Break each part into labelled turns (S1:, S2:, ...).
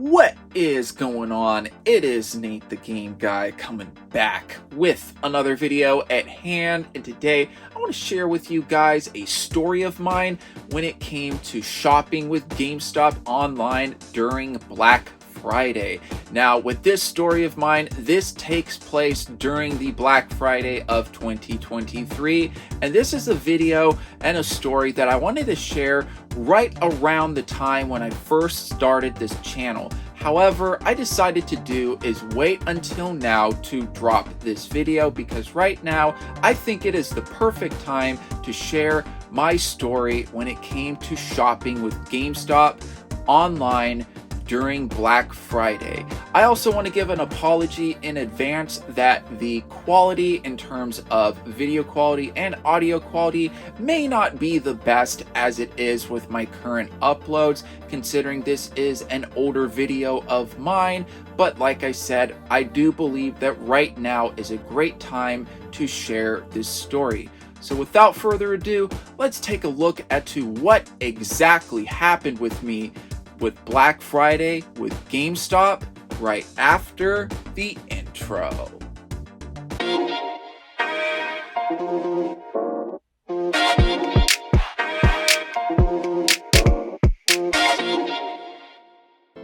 S1: What is going on? It is Nate the Game Guy coming back with another video at hand, and today I want to share with you guys a story of mine when it came to shopping with GameStop online during Black Friday. Now, with this story of mine, this takes place during the Black Friday of 2023, and this is a video and a story that I wanted to share right around the time when I first started this channel. However, I decided to do is wait until now to drop this video because right now I think it is the perfect time to share my story when it came to shopping with GameStop online during Black Friday. I also want to give an apology in advance that the quality in terms of video quality and audio quality may not be the best as it is with my current uploads, considering this is an older video of mine. But like I said, I do believe that right now is a great time to share this story. So without further ado, let's take a look at what exactly happened with me with Black Friday with GameStop right after the intro.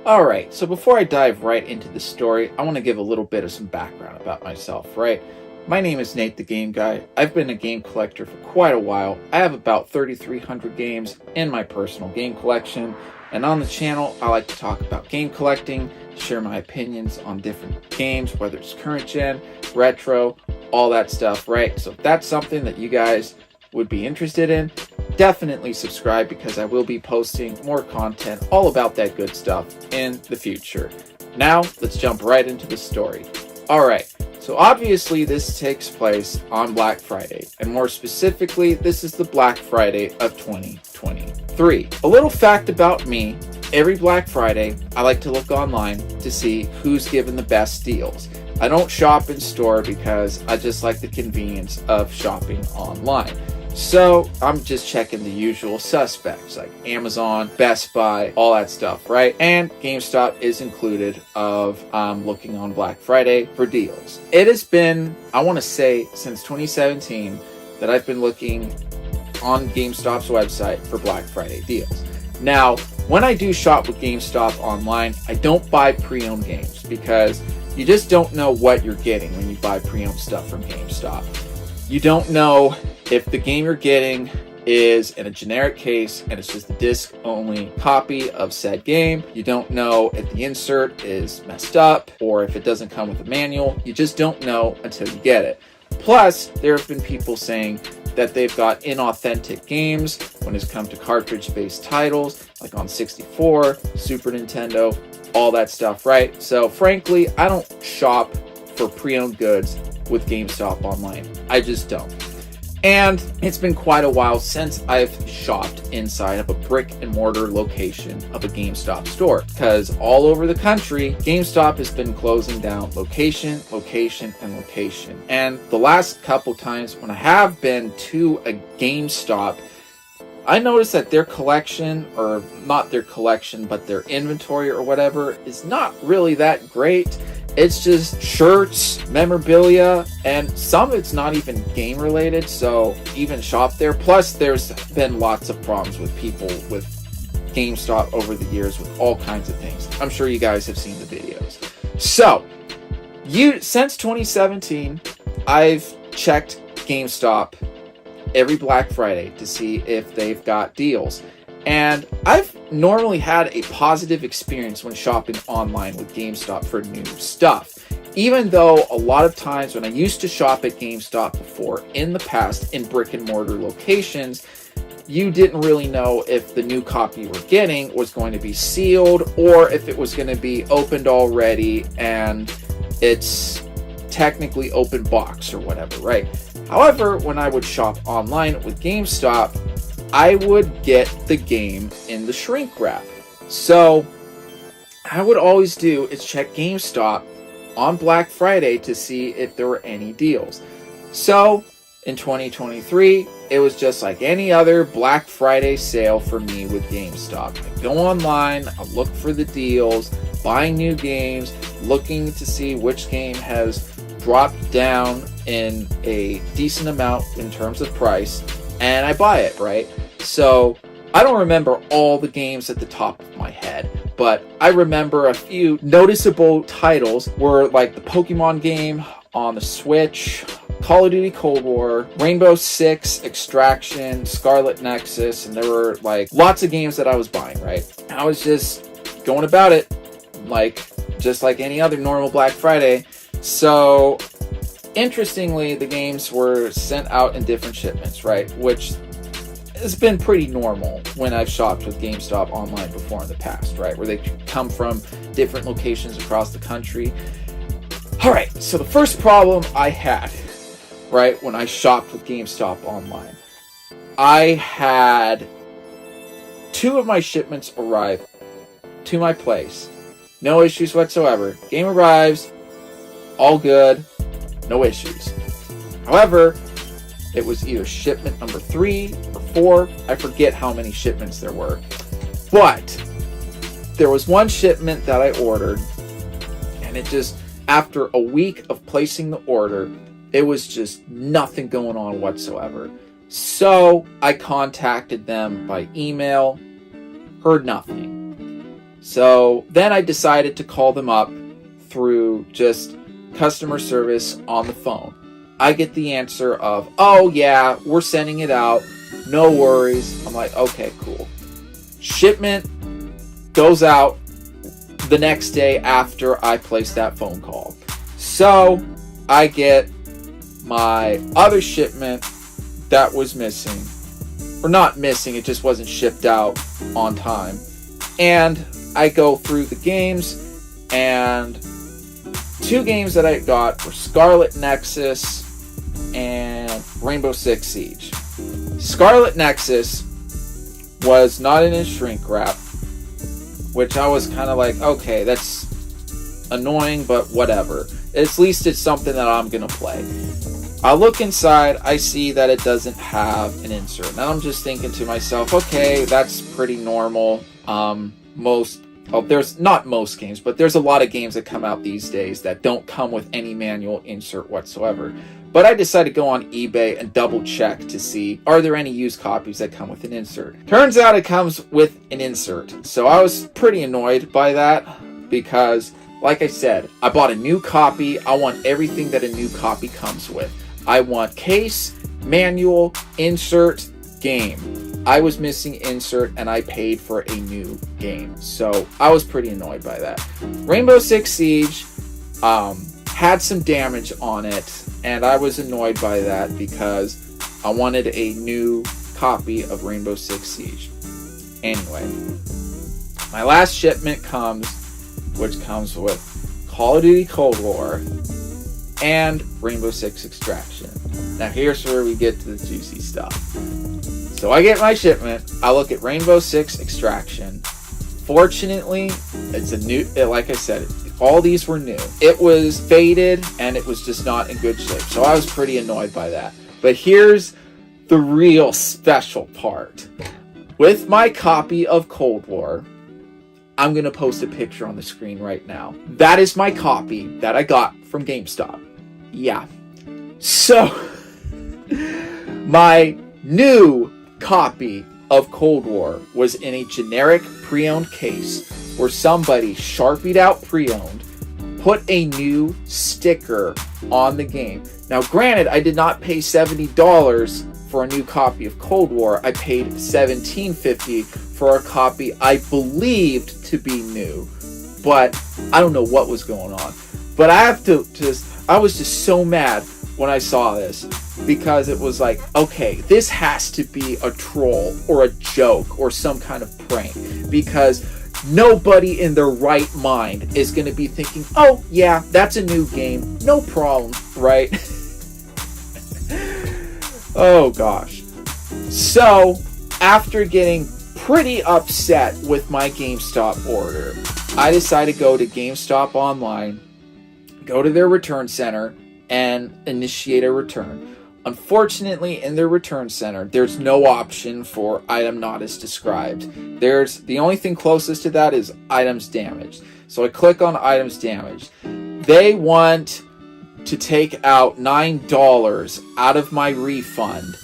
S1: Alright, so before I dive right into the story, I want to give a little bit of some background about myself, right? My name is Nate the Game Guy. I've been a game collector for quite a while. I have about 3,300 games in my personal game collection. And on the channel, I like to talk about game collecting, share my opinions on different games, whether it's current gen, retro, all that stuff, right? So if that's something that you guys would be interested in, definitely subscribe because I will be posting more content all about that good stuff in the future. Now, let's jump right into the story. All right. So obviously this takes place on Black Friday, and more specifically, this is the Black Friday of 2023. A little fact about me, every Black Friday, I like to look online to see who's giving the best deals. I don't shop in store because I just like the convenience of shopping online. So I'm just checking the usual suspects like Amazon, Best Buy, all that stuff, right? And GameStop is included of looking on Black Friday for deals. It has been, I want to say, since 2017 that I've been looking on GameStop's website for Black Friday deals. Now, when I do shop with GameStop online, I don't buy pre-owned games because you just don't know what you're getting when you buy pre-owned stuff from GameStop. You don't know if the game you're getting is in a generic case and it's just a disc-only copy of said game. You don't know if the insert is messed up or if it doesn't come with a manual. You just don't know until you get it. Plus, there have been people saying that they've got inauthentic games when it's come to cartridge-based titles, like on 64, Super Nintendo, all that stuff, right? So frankly, I don't shop for pre-owned goods with GameStop online. I just don't. And it's been quite a while since I've shopped inside of a brick and mortar location of a GameStop store because all over the country, GameStop has been closing down location, and location. And the last couple times when I have been to a GameStop, I noticed that their collection, or not their collection, but their inventory or whatever, is not really that great. It's just shirts, memorabilia, and some of it's not even game related, so even shop there. Plus, there's been lots of problems with people with GameStop over the years with all kinds of things. I'm sure you guys have seen the videos. So, since 2017, I've checked GameStop every Black Friday to see if they've got deals. And I've normally had a positive experience when shopping online with GameStop for new stuff. Even though a lot of times when I used to shop at GameStop before in the past in brick and mortar locations, you didn't really know if the new copy you were getting was going to be sealed or if it was going to be opened already and it's technically open box or whatever, right? However, when I would shop online with GameStop, I would get the game in the shrink wrap. So I would always do is check GameStop on Black Friday to see if there were any deals. So in 2023, it was just like any other Black Friday sale for me with GameStop. I go online, I look for the deals, buying new games, looking to see which game has dropped down in a decent amount in terms of price, and I buy it, right? So I don't remember all the games at the top of my head, but I remember a few noticeable titles were like the Pokemon game on the Switch, Call of Duty Cold War, Rainbow Six Extraction, Scarlet Nexus, and there were like lots of games that I was buying, right? I was just going about it just like any other normal Black Friday. So interestingly, the games were sent out in different shipments, right? Which has been pretty normal when I've shopped with GameStop online before in the past, right? Where they come from different locations across the country. All right, so the first problem I had, right, when I shopped with GameStop online, I had 2 of my shipments arrive to my place. No issues whatsoever. Game arrives, all good, no issues. However, it was either shipment number 3 or 4. I forget how many shipments there were. But there was one shipment that I ordered, and it just, after a week of placing the order, it was just nothing going on whatsoever. So I contacted them by email, heard nothing. So then I decided to call them up through just customer service on the phone. I get the answer of, oh yeah, we're sending it out, no worries. I'm like, okay, cool. Shipment goes out the next day after I place that phone call. So I get my other shipment that was missing, or not missing, it just wasn't shipped out on time. And I go through the games, and 2 games that I got were Scarlet Nexus and Rainbow Six Siege. Scarlet Nexus was not in a shrink wrap, which I was kind of like, okay, that's annoying, but whatever. At least it's something that I'm going to play. I look inside, I see that it doesn't have an insert. Now I'm just thinking to myself, okay, that's pretty normal. There's not most games, but there's a lot of games that come out these days that don't come with any manual insert whatsoever. But I decided to go on eBay and double check to see, are there any used copies that come with an insert? Turns out it comes with an insert. So I was pretty annoyed by that because, like I said, I bought a new copy. I want everything that a new copy comes with. I want case, manual, insert, game. I was missing insert and I paid for a new game. So I was pretty annoyed by that. Rainbow Six Siege had some damage on it, and I was annoyed by that because I wanted a new copy of Rainbow Six Siege. Anyway, my last shipment comes, which comes with Call of Duty Cold War and Rainbow Six Extraction. Now here's where we get to the juicy stuff. So I get my shipment, I look at Rainbow Six Extraction. Fortunately, it's a new, like I said, all these were new. It was faded and it was just not in good shape. So I was pretty annoyed by that. But here's the real special part. With my copy of Cold War, I'm going to post a picture on the screen right now. That is my copy that I got from GameStop. Yeah. So, my new copy of Cold War was in a generic pre-owned case where somebody sharpied out pre-owned, put a new sticker on the game. Now granted, I did not pay $70 for a new copy of Cold War. I paid $17.50 for a copy I believed to be new, but I don't know what was going on. But I was just so mad when I saw this, because it was like, okay, this has to be a troll or a joke or some kind of prank, because nobody in their right mind is going to be thinking, oh yeah, that's a new game, no problem, right? Oh gosh. So after getting pretty upset with my GameStop order, I decided to go to GameStop online, go to their return center, and initiate a return. Unfortunately, in their return center, there's no option for item not as described. The only thing closest to that is items damaged. So I click on items damaged. They want to take out $9 out of my refund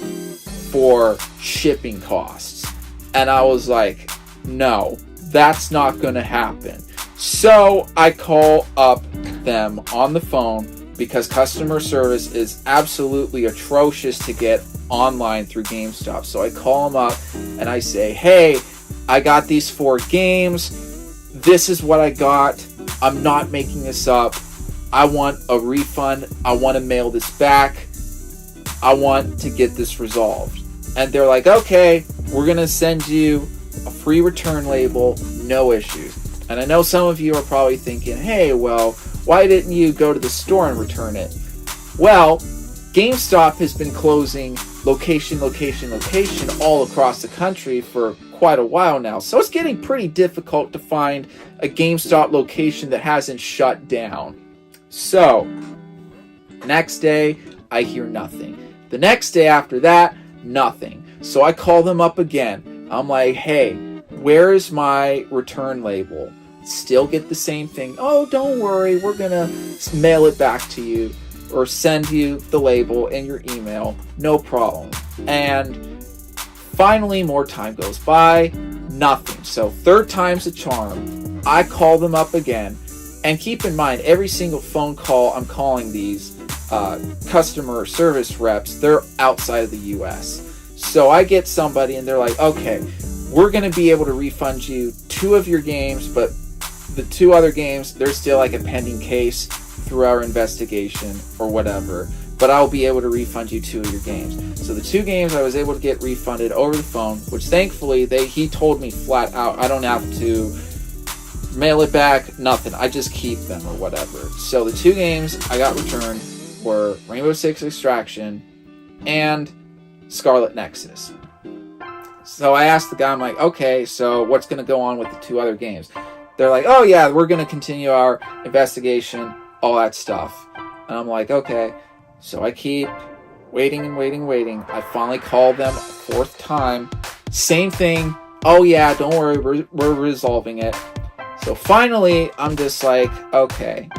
S1: for shipping costs. And I was like, no, that's not going to happen. So I call up them on the phone, because customer service is absolutely atrocious to get online through GameStop. So I call them up and I say, hey, I got these 4 games. This is what I got. I'm not making this up. I want a refund. I want to mail this back. I want to get this resolved. And they're like, okay, we're going to send you a free return label, no issues. And I know some of you are probably thinking, hey, well, why didn't you go to the store and return it? Well, GameStop has been closing location all across the country for quite a while now. So it's getting pretty difficult to find a GameStop location that hasn't shut down. So, next day, I hear nothing. The next day after that, nothing. So I call them up again. I'm like, hey, where's my return label? Still get the same thing. Oh, don't worry, we're gonna mail it back to you or send you the label in your email. No problem. And finally, more time goes by, nothing. So 3rd time's a charm. I call them up again. And keep in mind, every single phone call I'm calling these customer service reps, they're outside of the US. So I get somebody and they're like, okay, we're going to be able to refund you 2 of your games, but the 2 other games, they're still like a pending case through our investigation or whatever. But I'll be able to refund you 2 of your games. So the 2 games I was able to get refunded over the phone, which thankfully he told me flat out, I don't have to mail it back, nothing. I just keep them or whatever. So the 2 games I got returned were Rainbow Six Extraction and Scarlet Nexus. So I asked the guy, I'm like, okay, so what's going to go on with the 2 other games? They're like, oh yeah, we're going to continue our investigation, all that stuff. And I'm like, okay. So I keep waiting. I finally call them a 4th time. Same thing. Oh yeah, don't worry, we're resolving it. So finally, I'm just like, okay,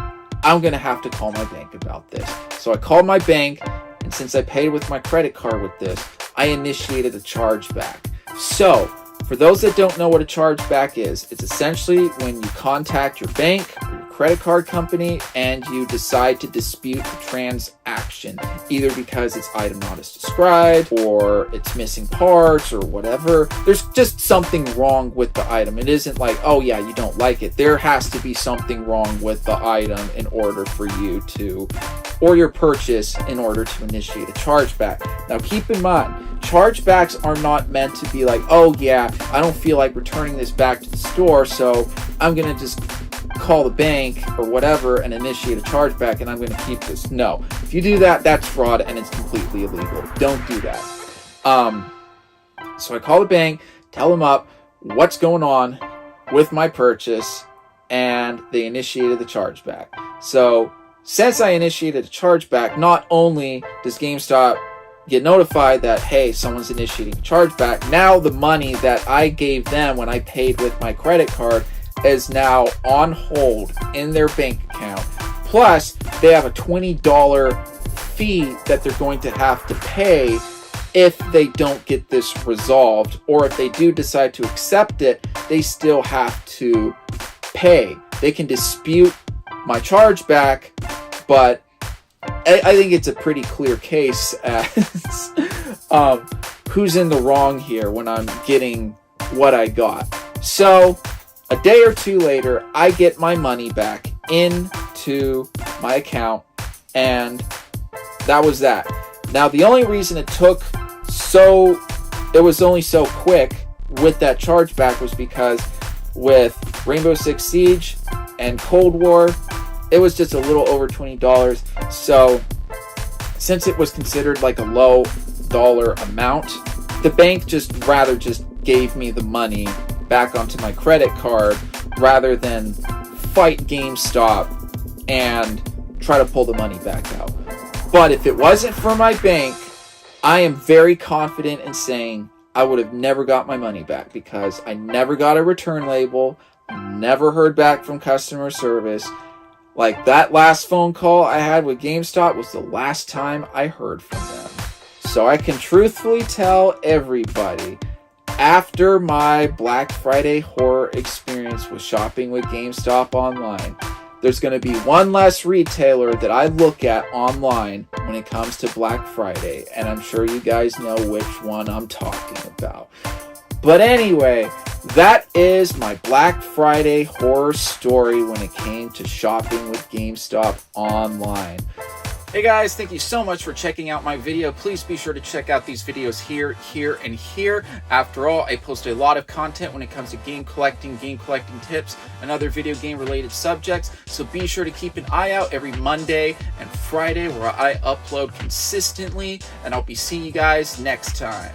S1: I'm going to have to call my bank about this. So I called my bank, and since I paid with my credit card with this, I initiated a chargeback. So, for those that don't know what a chargeback is, it's essentially when you contact your bank or your credit card company and you decide to dispute the transaction, either because it's item not as described or it's missing parts or whatever. There's just something wrong with the item. It isn't like, oh yeah, you don't like it. There has to be something wrong with the item in order for you to, or your purchase, in order to initiate a chargeback. Now keep in mind, chargebacks are not meant to be like, oh yeah, I don't feel like returning this back to the store, so I'm going to just call the bank or whatever and initiate a chargeback and I'm going to keep this. No. If you do that, that's fraud and it's completely illegal. Don't do that. So I call the bank, tell them up what's going on with my purchase, and they initiated the chargeback. So since I initiated a chargeback, not only does GameStop get notified that, hey, someone's initiating a chargeback, now the money that I gave them when I paid with my credit card is now on hold in their bank account. Plus, they have a $20 fee that they're going to have to pay if they don't get this resolved, or if they do decide to accept it, they still have to pay. They can dispute my chargeback, but I think it's a pretty clear case as who's in the wrong here when I'm getting what I got. So a day or 2 later, I get my money back into my account, and that was that. Now, the only reason it was only so quick with that chargeback was because with Rainbow Six Siege and Cold War, it was just a little over $20. So since it was considered like a low dollar amount, the bank just gave me the money back onto my credit card rather than fight GameStop and try to pull the money back out. But if it wasn't for my bank, I am very confident in saying I would have never got my money back, because I never got a return label. Never heard back from customer service. Like, that last phone call I had with GameStop was the last time I heard from them. So I can truthfully tell everybody, after my Black Friday horror experience with shopping with GameStop online, there's going to be one less retailer that I look at online when it comes to Black Friday, and I'm sure you guys know which one I'm talking about. But anyway, that is my Black Friday horror story when it came to shopping with GameStop online. Hey guys, thank you so much for checking out my video. Please be sure to check out these videos here, and here. After all, I post a lot of content when it comes to game collecting tips, and other video game related subjects. So be sure to keep an eye out every Monday and Friday where I upload consistently, and I'll be seeing you guys next time.